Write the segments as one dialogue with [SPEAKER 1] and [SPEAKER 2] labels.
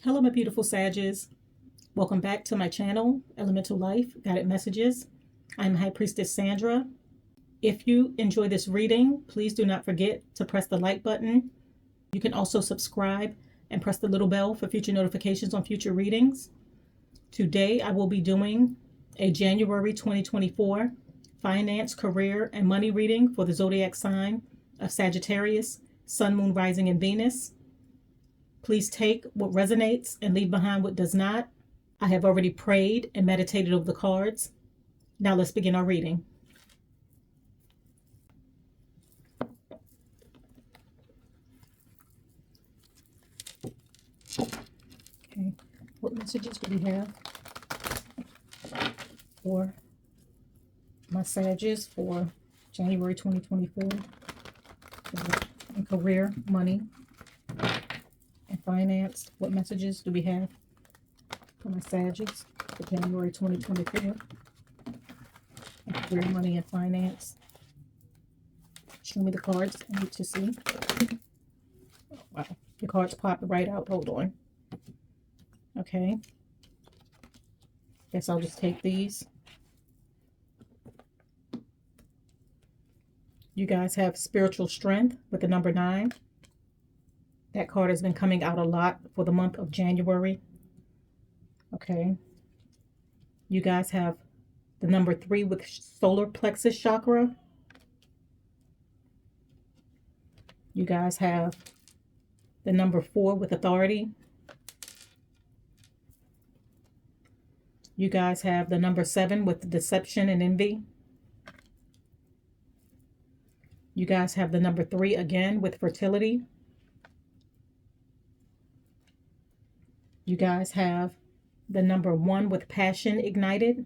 [SPEAKER 1] Hello, my beautiful Sages. Welcome back to my channel, Elemental Life Guided Messages. I'm High Priestess Sandra. If you enjoy this reading, please do not forget to press the like button. You can also subscribe and press the little bell for future notifications on future readings. Today, I will be doing a January 2024 finance, career, and money reading for the zodiac sign of Sagittarius, Sun, Moon, Rising, and Venus. Please take what resonates and leave behind what does not. I have already prayed and meditated over the cards. Now let's begin our reading. Okay, what messages do we have for my Sages for January 2024? And career, money, and finance. What messages do we have for my Sages for January 2024? And career, money, and finance. Show me the cards I need to see. Oh, wow, the cards popped right out. Hold on. Okay. Guess I'll just take these. You guys have spiritual strength with the number 9. That card has been coming out a lot for the month of January. Okay. You guys have the number 3 with solar plexus chakra. You guys have the number 4 with authority. You guys have the number 7 with deception and envy. You guys have the number 3 again with fertility. You guys have the number 1 with passion ignited.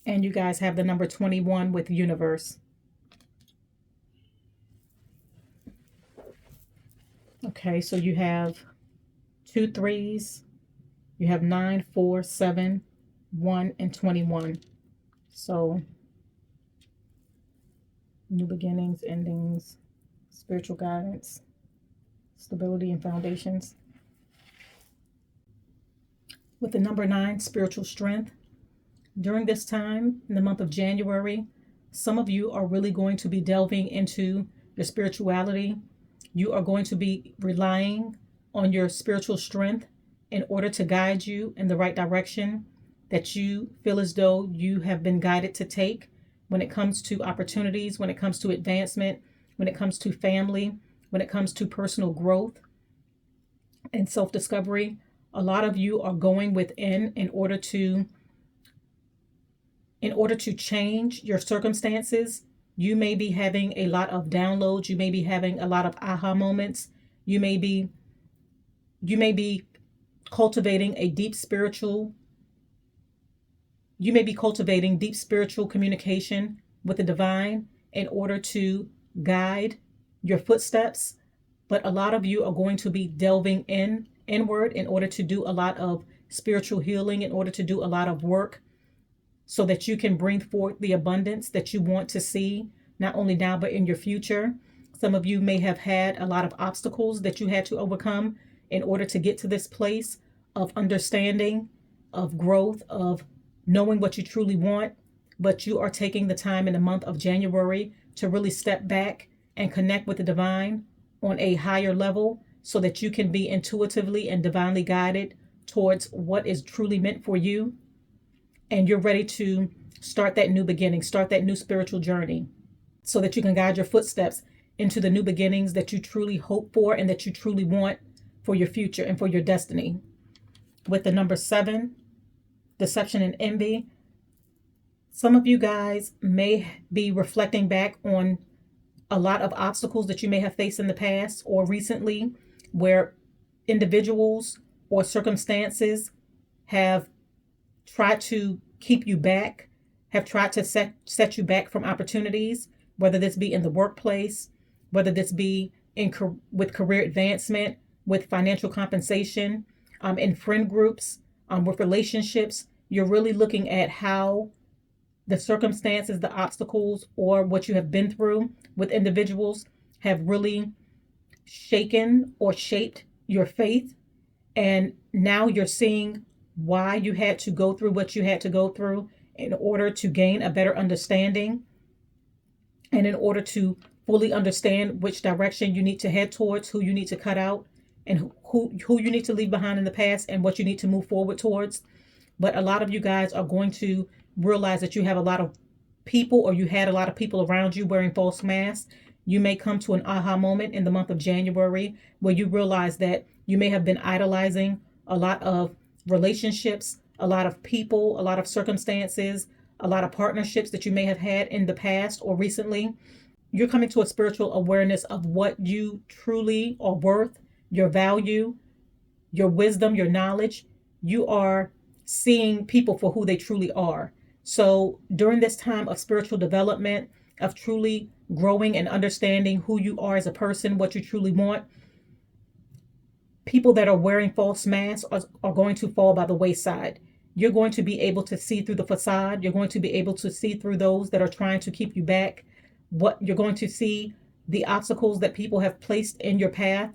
[SPEAKER 1] And you guys have the number 21 with universe. Okay, so you have 2 3s. You have 9, 4, 7, 1, and 21. So new beginnings, endings, spiritual guidance, stability, and foundations. With the number 9, spiritual strength. During this time, in the month of January, some of you are really going to be delving into your spirituality. You are going to be relying on your spiritual strength in order to guide you in the right direction that you feel as though you have been guided to take when it comes to opportunities, when it comes to advancement, when it comes to family, when it comes to personal growth and self-discovery. A lot of you are going within in order to change your circumstances. You may be having a lot of downloads. You may be having a lot of aha moments. You may be cultivating deep spiritual communication with the divine in order to guide your footsteps. But a lot of you are going to be delving inward in order to do a lot of spiritual healing, in order to do a lot of work so that you can bring forth the abundance that you want to see, not only now, but in your future. Some of you may have had a lot of obstacles that you had to overcome in order to get to this place of understanding, of growth, of knowing what you truly want. But you are taking the time in the month of January to really step back and connect with the divine on a higher level so that you can be intuitively and divinely guided towards what is truly meant for you. And you're ready to start that new beginning, start that new spiritual journey so that you can guide your footsteps into the new beginnings that you truly hope for and that you truly want for your future and for your destiny. With the number 7, deception and envy, some of you guys may be reflecting back on a lot of obstacles that you may have faced in the past or recently, where individuals or circumstances have tried to keep you back, have tried to set you back from opportunities, whether this be in the workplace, whether this be with career advancement, with financial compensation, in friend groups, with relationships. You're really looking at how the circumstances, the obstacles, or what you have been through with individuals have really shaken or shaped your faith. And now you're seeing why you had to go through what you had to go through in order to gain a better understanding and in order to fully understand which direction you need to head towards, who you need to cut out, and who you need to leave behind in the past and what you need to move forward towards. But a lot of you guys are going to realize that you have a lot of people, or you had a lot of people around you wearing false masks. You may come to an aha moment in the month of January where you realize that you may have been idolizing a lot of relationships, a lot of people, a lot of circumstances, a lot of partnerships that you may have had in the past or recently. You're coming to a spiritual awareness of what you truly are worth, your value, your wisdom, your knowledge. You are seeing people for who they truly are. So during this time of spiritual development, of truly growing and understanding who you are as a person, what you truly want, people that are wearing false masks are going to fall by the wayside. You're going to be able to see through the facade. You're going to be able to see through those that are trying to keep you back. What you're going to see, the obstacles that people have placed in your path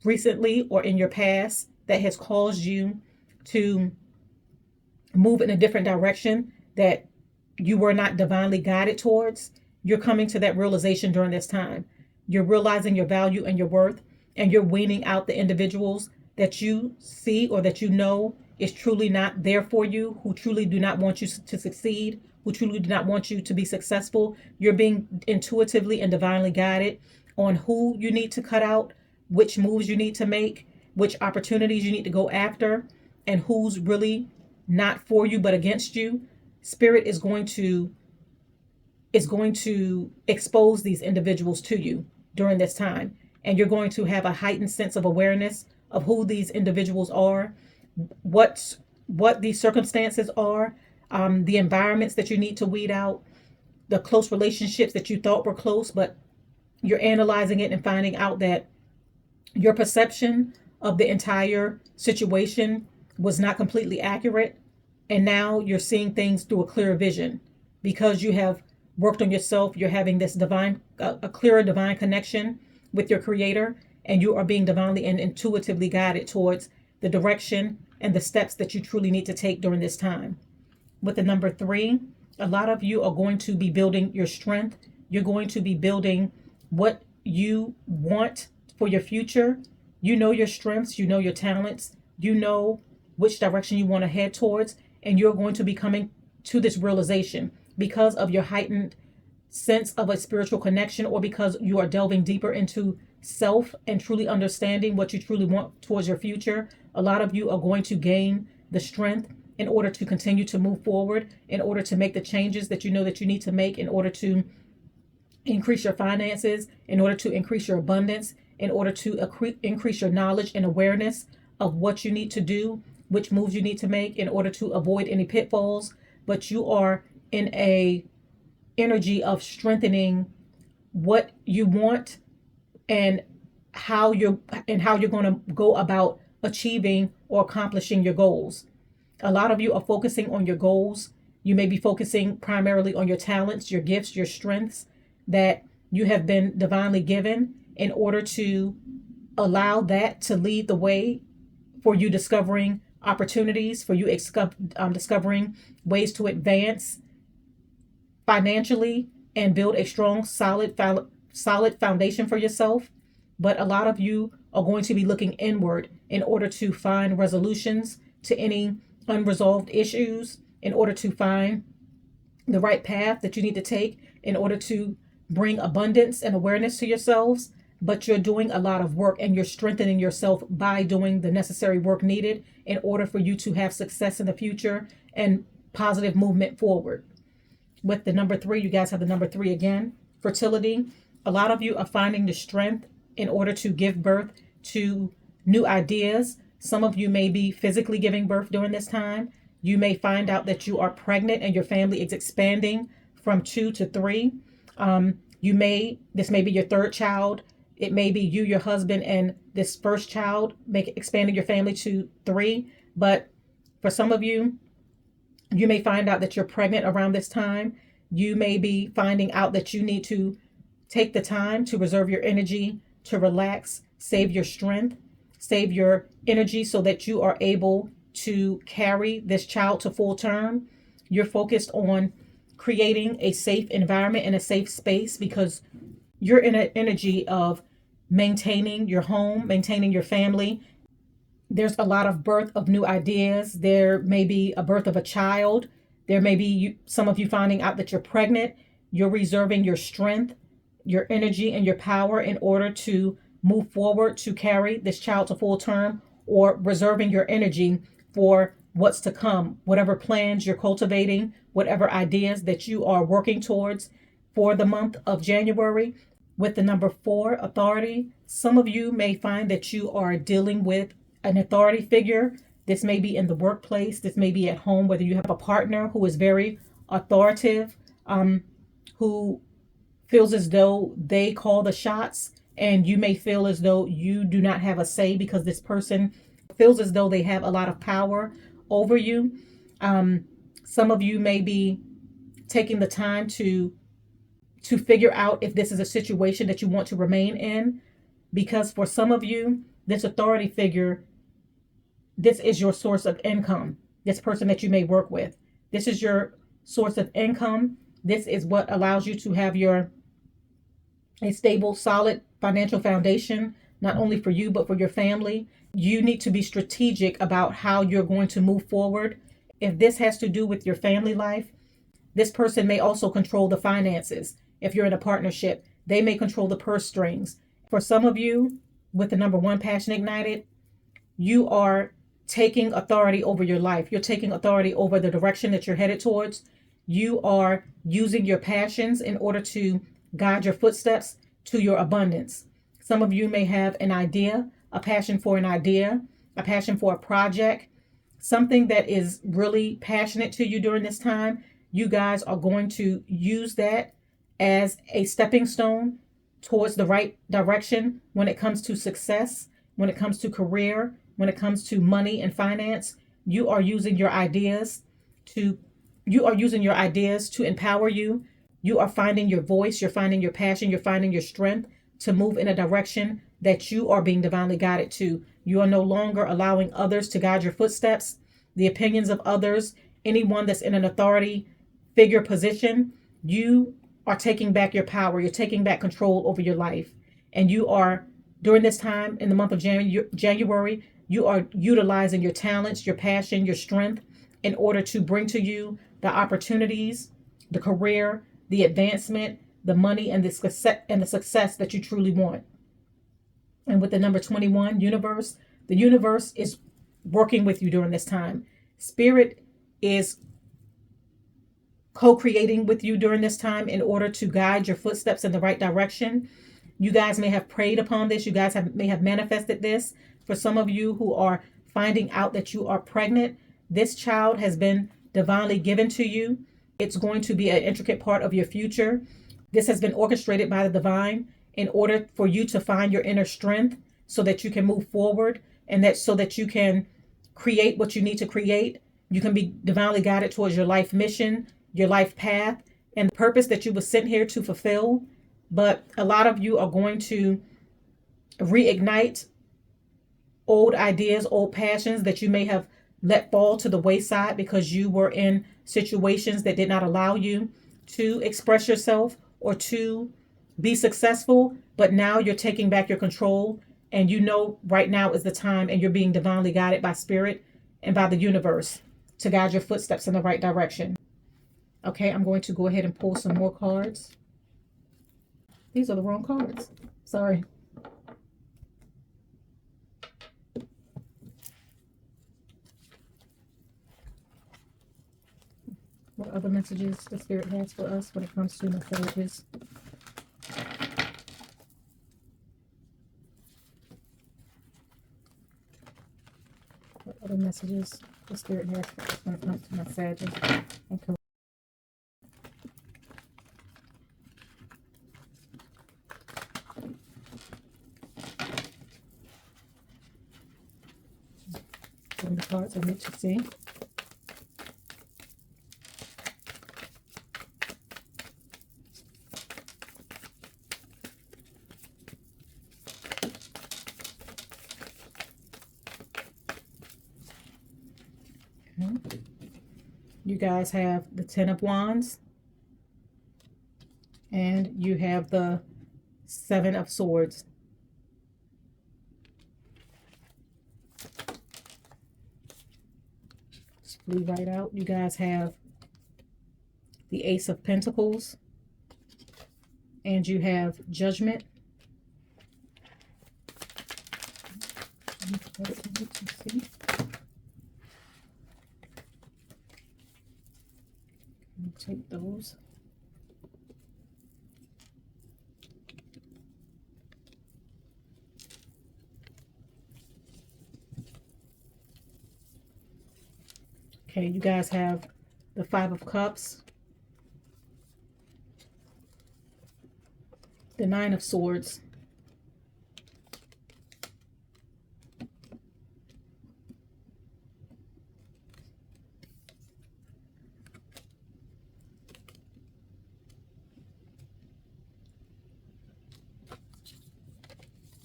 [SPEAKER 1] recently or in your past that has caused you to move in a different direction that you were not divinely guided towards. You're coming to that realization during this time. You're realizing your value and your worth, and you're weaning out the individuals that you see or that you know is truly not there for you, who truly do not want you to succeed, who truly do not want you to be successful. You're being intuitively and divinely guided on who you need to cut out, which moves you need to make, which opportunities you need to go after, and who's really not for you but against you. Spirit is going to expose these individuals to you during this time, and you're going to have a heightened sense of awareness of who these individuals are, what these circumstances are, the environments that you need to weed out, the close relationships that you thought were close, but you're analyzing it and finding out that your perception of the entire situation was not completely accurate. And now you're seeing things through a clearer vision because you have worked on yourself. You're having this a clearer divine connection with your creator, and you are being divinely and intuitively guided towards the direction and the steps that you truly need to take during this time. With the number 3, a lot of you are going to be building your strength. You're going to be building what you want for your future. You know your strengths, you know your talents, you know which direction you want to head towards, and you're going to be coming to this realization because of your heightened sense of a spiritual connection, or because you are delving deeper into self and truly understanding what you truly want towards your future. A lot of you are going to gain the strength in order to continue to move forward, in order to make the changes that you know that you need to make, in order to increase your finances, in order to increase your abundance, in order to increase your knowledge and awareness of what you need to do, which moves you need to make in order to avoid any pitfalls. But you are in a energy of strengthening what you want and how you're going to go about achieving or accomplishing your goals. A lot of you are focusing on your goals. You may be focusing primarily on your talents, your gifts, your strengths that you have been divinely given, in order to allow that to lead the way for you discovering opportunities, for you discovering ways to advance financially and build a strong, solid foundation for yourself. But a lot of you are going to be looking inward in order to find resolutions to any unresolved issues, in order to find the right path that you need to take in order to bring abundance and awareness to yourselves. But you're doing a lot of work, and you're strengthening yourself by doing the necessary work needed in order for you to have success in the future and positive movement forward. With the number 3, you guys have the number 3 again, fertility. A lot of you are finding the strength in order to give birth to new ideas. Some of you may be physically giving birth during this time. You may find out that you are pregnant and your family is expanding from 2 to 3. This may be your 3rd child. It may be you, your husband, and this first child, expanding your family to 3. But for some of you, you may find out that you're pregnant around this time. You may be finding out that you need to take the time to reserve your energy to relax, save your strength, save your energy so that you are able to carry this child to full term. You're focused on creating a safe environment and a safe space because you're in an energy of maintaining your home, maintaining your family. There's a lot of birth of new ideas. There may be a birth of a child. There may be some of you finding out that you're pregnant. You're reserving your strength, your energy, and your power in order to move forward to carry this child to full term, or reserving your energy for what's to come, whatever plans you're cultivating, whatever ideas that you are working towards for the month of January. With the number 4, authority, some of you may find that you are dealing with an authority figure. This may be in the workplace. This may be at home, whether you have a partner who is very authoritative, who feels as though they call the shots, and you may feel as though you do not have a say because this person feels as though they have a lot of power over you. Some of you may be taking the time to figure out if this is a situation that you want to remain in, because for some of you, this authority figure, this is your source of income. This person that you may work with, this is your source of income. This is what allows you to have a stable, solid financial foundation, not only for you, but for your family. You need to be strategic about how you're going to move forward. If this has to do with your family life, this person may also control the finances. If you're in a partnership, they may control the purse strings. For some of you, with the number 1 passion ignited, you are taking authority over your life. You're taking authority over the direction that you're headed towards. You are using your passions in order to guide your footsteps to your abundance. Some of you may have an idea, a passion for an idea, a passion for a project, something that is really passionate to you during this time. You guys are going to use that as a stepping stone towards the right direction when it comes to success, when it comes to career, when it comes to money and finance. You are using your ideas to empower you. You are finding your voice, you're finding your passion, you're finding your strength to move in a direction that you are being divinely guided to. You are no longer allowing others to guide your footsteps, the opinions of others, anyone that's in an authority figure position. You are taking back your power. You're taking back control over your life. And you are, during this time in the month of January, you are utilizing your talents, your passion, your strength in order to bring to you the opportunities, the career, the advancement, the money, and the success that you truly want. And with the number 21, universe, the universe is working with you during this time. Spirit is co-creating with you during this time in order to guide your footsteps in the right direction. You guys may have prayed upon this. You guys may have manifested this. For some of you who are finding out that you are pregnant, this child has been divinely given to you. It's going to be an intricate part of your future. This has been orchestrated by the divine in order for you to find your inner strength so that you can move forward, and that so that you can create what you need to create. You can be divinely guided towards your life mission, your life path, and the purpose that you were sent here to fulfill. But a lot of you are going to reignite old ideas, old passions that you may have let fall to the wayside because you were in situations that did not allow you to express yourself or to be successful. But now you're taking back your control, and you know right now is the time, and you're being divinely guided by spirit and by the universe to guide your footsteps in the right direction. Okay, I'm going to go ahead and pull some more cards. These are the wrong cards. Sorry. What other messages the Spirit has for us when it comes to messages? What other messages the Spirit has for us when it comes to messages? Okay. The cards I need to see. You guys have the Ten of Wands, and you have the Seven of Swords. Just flew right out. You guys have the Ace of Pentacles, and you have Judgment. Take those. Okay, you guys have the Five of Cups, the Nine of Swords,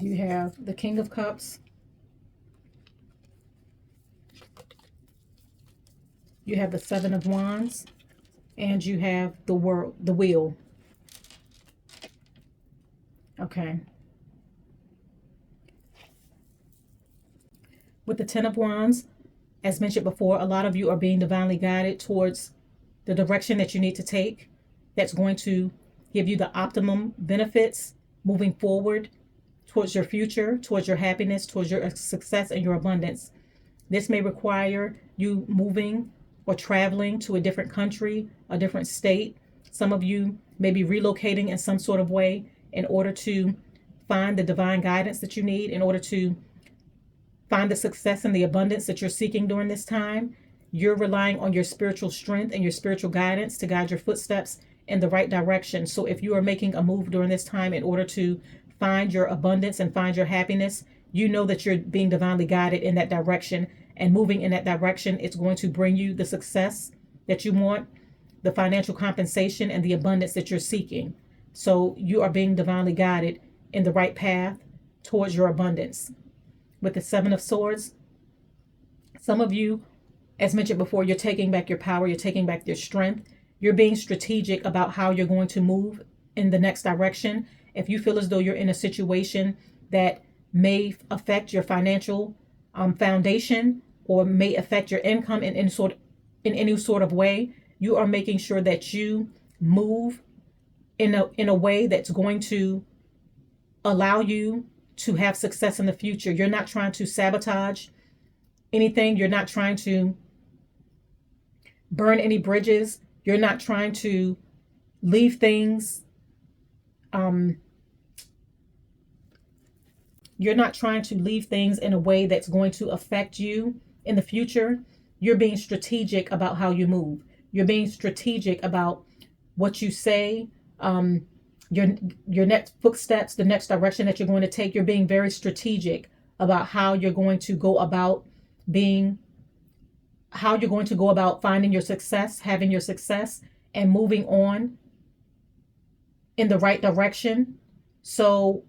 [SPEAKER 1] you have the King of Cups, you have the Seven of Wands, and you have the Wheel. Okay. With the Ten of Wands, as mentioned before, a lot of you are being divinely guided towards the direction that you need to take that's going to give you the optimum benefits moving forward towards your future, towards your happiness, towards your success and your abundance. This may require you moving or traveling to a different country, a different state. Some of you may be relocating in some sort of way in order to find the divine guidance that you need, in order to find the success and the abundance that you're seeking during this time. You're relying on your spiritual strength and your spiritual guidance to guide your footsteps in the right direction. So if you are making a move during this time in order to find your abundance and find your happiness, you know that you're being divinely guided in that direction, and moving in that direction, it's going to bring you the success that you want, the financial compensation, and the abundance that you're seeking. So you are being divinely guided in the right path towards your abundance. With the Seven of Swords, some of you, as mentioned before, you're taking back your power, you're taking back your strength. You're being strategic about how you're going to move in the next direction. If you feel as though you're in a situation that may affect your financial foundation, or may affect your income in any sort of way, you are making sure that you move in a way that's going to allow you to have success in the future. You're not trying to sabotage anything. You're not trying to burn any bridges. You're not trying to leave things. You're not trying to leave things in a way that's going to affect you in the future. You're being strategic about how you move. You're being strategic about what you say, your next footsteps, the next direction that you're going to take. You're being very strategic about how you're going to go about finding your success, having your success, and moving on in the right direction. So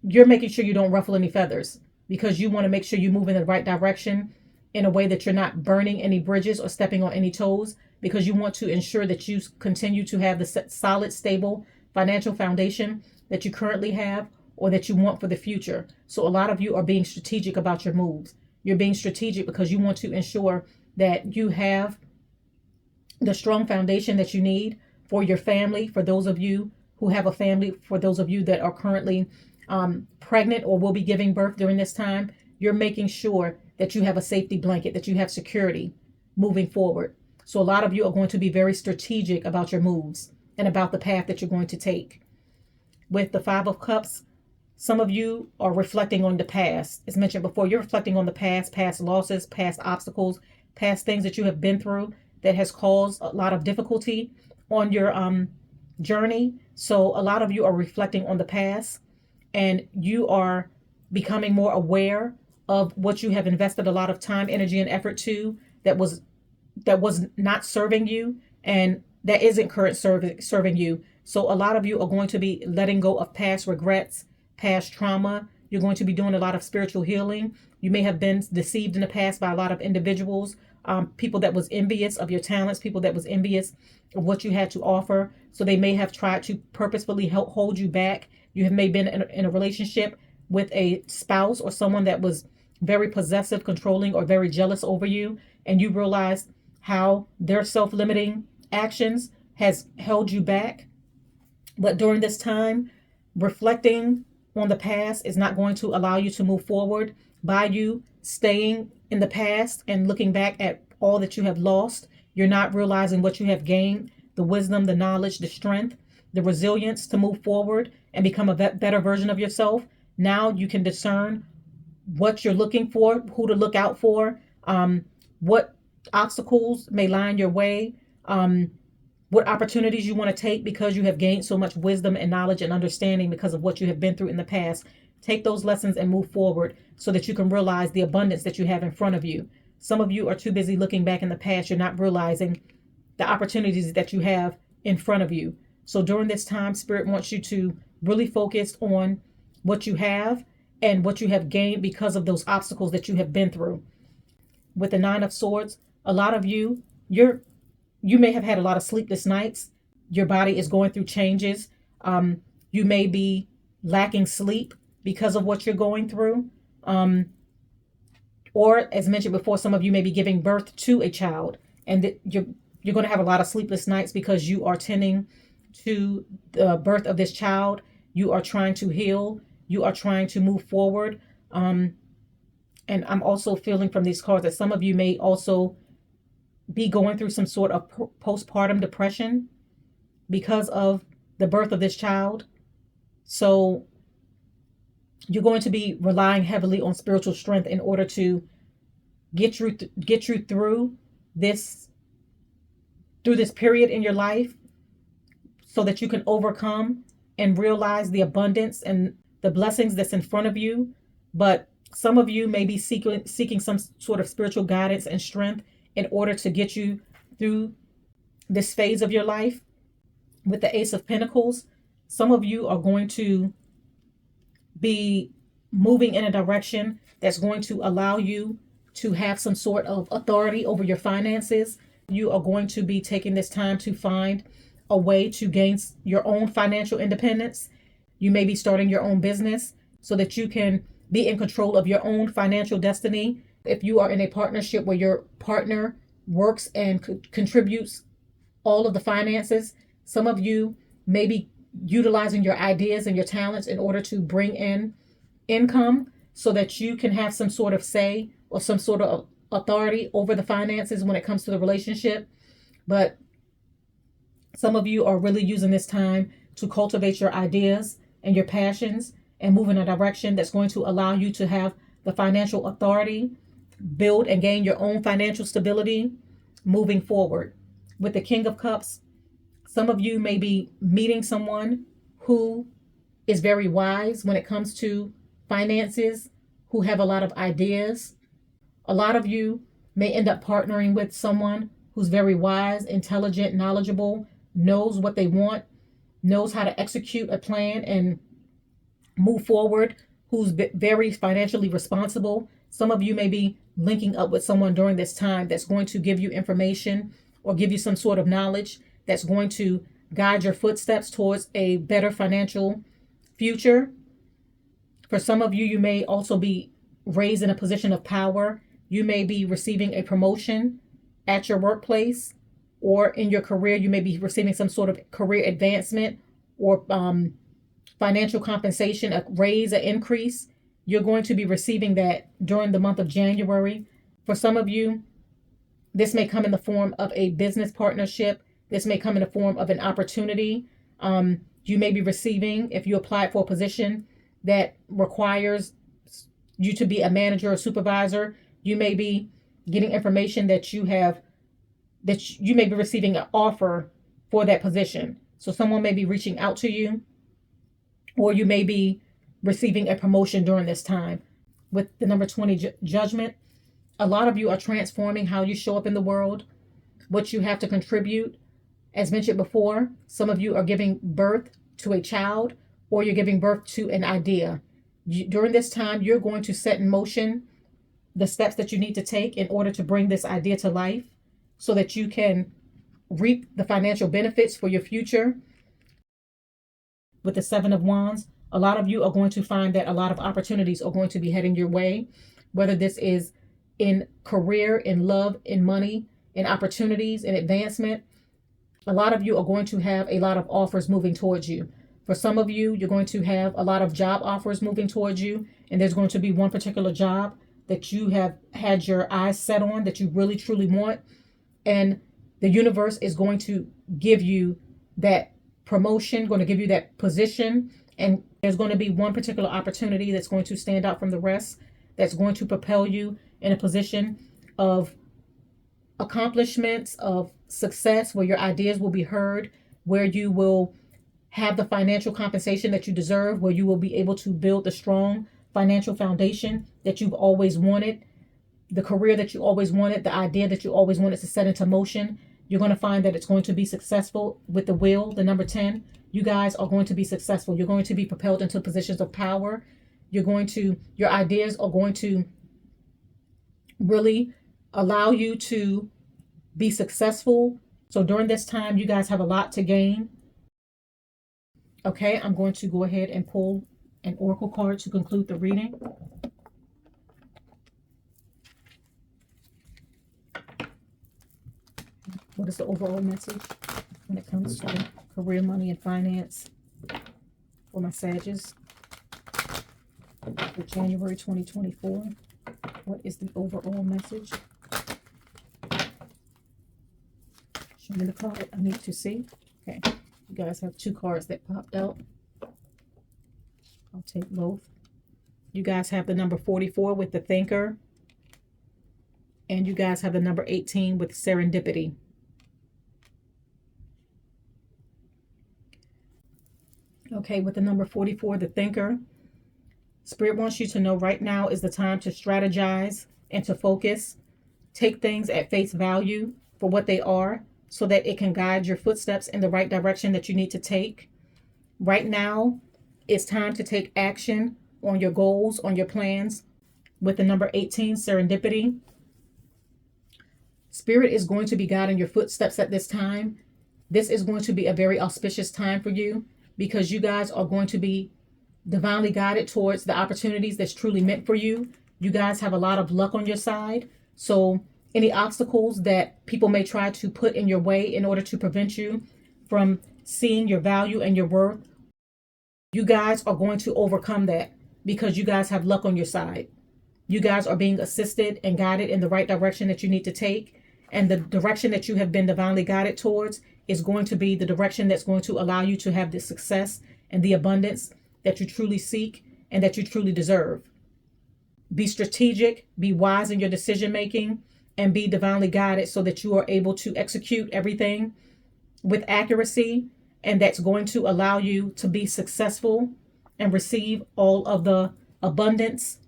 [SPEAKER 1] you're making sure you don't ruffle any feathers, because you want to make sure you move in the right direction in a way that you're not burning any bridges or stepping on any toes, because you want to ensure that you continue to have the solid, stable financial foundation that you currently have or that you want for the future. So a lot of you are being strategic about your moves. You're being strategic because you want to ensure that you have the strong foundation that you need for your family, for those of you who have a family, for those of you that are currently pregnant or will be giving birth during this time. You're making sure that you have a safety blanket, that you have security moving forward. So a lot of you are going to be very strategic about your moves and about the path that you're going to take. With the Five of Cups, some of you are reflecting on the past. As mentioned before, you're reflecting on the past losses, past obstacles, past things that you have been through that has caused a lot of difficulty on your journey. So a lot of you are reflecting on the past, and you are becoming more aware of what you have invested a lot of time, energy, and effort to that was not serving you, and that isn't current serving you. So a lot of you are going to be letting go of past regrets, past trauma. You're going to be doing a lot of spiritual healing. You may have been deceived in the past by a lot of individuals, people that was envious of your talents, people that was envious of what you had to offer. So they may have tried to purposefully hold you back. You have maybe been in a relationship with a spouse or someone that was very possessive, controlling, or very jealous over you, and you realized how their self-limiting actions has held you back. But during this time, reflecting on the past is not going to allow you to move forward. By you staying in the past and looking back at all that you have lost, you're not realizing what you have gained, the wisdom, the knowledge, the strength, the resilience to move forward and become a better version of yourself. Now you can discern what you're looking for, who to look out for, what obstacles may lie in your way, what opportunities you want to take because you have gained so much wisdom and knowledge and understanding because of what you have been through in the past. Take those lessons and move forward so that you can realize the abundance that you have in front of you. Some of you are too busy looking back in the past. You're not realizing the opportunities that you have in front of you. So during this time, Spirit wants you to really focus on what you have and what you have gained because of those obstacles that you have been through. With the Nine of Swords, a lot of you, you may have had a lot of sleepless nights. Your body is going through changes. You may be lacking sleep because of what you're going through. Or as mentioned before, some of you may be giving birth to a child, and you're going to have a lot of sleepless nights because you are tending to the birth of this child. You are trying to heal. You are trying to move forward. And I'm also feeling from these cards that some of you may also be going through some sort of postpartum depression because of the birth of this child. So you're going to be relying heavily on spiritual strength in order to get you through this period in your life, so that you can overcome and realize the abundance and the blessings that's in front of you. But some of you may be seeking some sort of spiritual guidance and strength in order to get you through this phase of your life. With the Ace of Pentacles, some of you are going to be moving in a direction that's going to allow you to have some sort of authority over your finances. You are going to be taking this time to find a way to gain your own financial independence. You may be starting your own business so that you can be in control of your own financial destiny. If you are in a partnership where your partner works and contributes all of the finances, some of you may be utilizing your ideas and your talents in order to bring in income so that you can have some sort of say or some sort of authority over the finances when it comes to the relationship. But some of you are really using this time to cultivate your ideas and your passions and move in a direction that's going to allow you to have the financial authority, build and gain your own financial stability moving forward. With the King of Cups, some of you may be meeting someone who is very wise when it comes to finances, who have a lot of ideas. A lot of you may end up partnering with someone who's very wise, intelligent, knowledgeable, knows what they want, knows how to execute a plan and move forward, who's very financially responsible. Some of you may be linking up with someone during this time that's going to give you information or give you some sort of knowledge that's going to guide your footsteps towards a better financial future. For some of you, you may also be raised in a position of power. You may be receiving a promotion at your workplace, or in your career, you may be receiving some sort of career advancement or financial compensation, a raise, an increase. You're going to be receiving that during the month of January. For some of you, this may come in the form of a business partnership. This may come in the form of an opportunity. You may be receiving, if you apply for a position that requires you to be a manager or supervisor, you may be getting information that you may be receiving an offer for that position. So someone may be reaching out to you, or you may be receiving a promotion during this time. With the number 20, Judgment, a lot of you are transforming how you show up in the world, what you have to contribute. As mentioned before, some of you are giving birth to a child, or you're giving birth to an idea. During this time, you're going to set in motion the steps that you need to take in order to bring this idea to life so that you can reap the financial benefits for your future. With the Seven of Wands, a lot of you are going to find that a lot of opportunities are going to be heading your way, whether this is in career, in love, in money, in opportunities, in advancement. A lot of you are going to have a lot of offers moving towards you. For some of you, you're going to have a lot of job offers moving towards you, and there's going to be one particular job that you have had your eyes set on that you really truly want, and the universe is going to give you that promotion, going to give you that position, and there's going to be one particular opportunity that's going to stand out from the rest, that's going to propel you in a position of accomplishments, of success, where your ideas will be heard, where you will have the financial compensation that you deserve, where you will be able to build the strong financial foundation that you've always wanted, the career that you always wanted, the idea that you always wanted to set into motion. You're going to find that it's going to be successful with the will, the number 10. You guys are going to be successful. You're going to be propelled into positions of power. Your ideas are going to really allow you to be successful. So during this time, you guys have a lot to gain. Okay, I'm going to go ahead and pull an oracle card to conclude the reading. What is the overall message when it comes to career, money, and finance for my Sagittarius for January 2024? What is the overall message? Show me the card I need to see. Okay, you guys have two cards that popped out. I'll take both. You guys have the number 44 with the thinker. And you guys have the number 18 with serendipity. Okay, with the number 44, the thinker, Spirit wants you to know right now is the time to strategize and to focus. Take things at face value for what they are so that it can guide your footsteps in the right direction that you need to take. Right now, it's time to take action on your goals, on your plans. With the number 18, serendipity, Spirit is going to be guiding your footsteps at this time. This is going to be a very auspicious time for you, because you guys are going to be divinely guided towards the opportunities that's truly meant for you. You guys have a lot of luck on your side. So any obstacles that people may try to put in your way in order to prevent you from seeing your value and your worth, you guys are going to overcome that because you guys have luck on your side. You guys are being assisted and guided in the right direction that you need to take. And the direction that you have been divinely guided towards is going to be the direction that's going to allow you to have the success and the abundance that you truly seek and that you truly deserve. Be strategic, be wise in your decision making, and be divinely guided so that you are able to execute everything with accuracy, and that's going to allow you to be successful and receive all of the abundance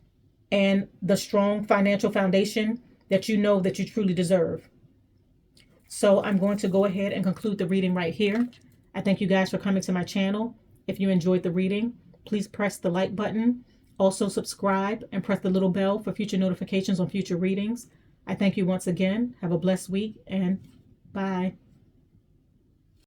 [SPEAKER 1] and the strong financial foundation that you know that you truly deserve. So I'm going to go ahead and conclude the reading right here. I thank you guys for coming to my channel. If you enjoyed the reading, please press the like button. Also subscribe and press the little bell for future notifications on future readings. I thank you once again. Have a blessed week and bye.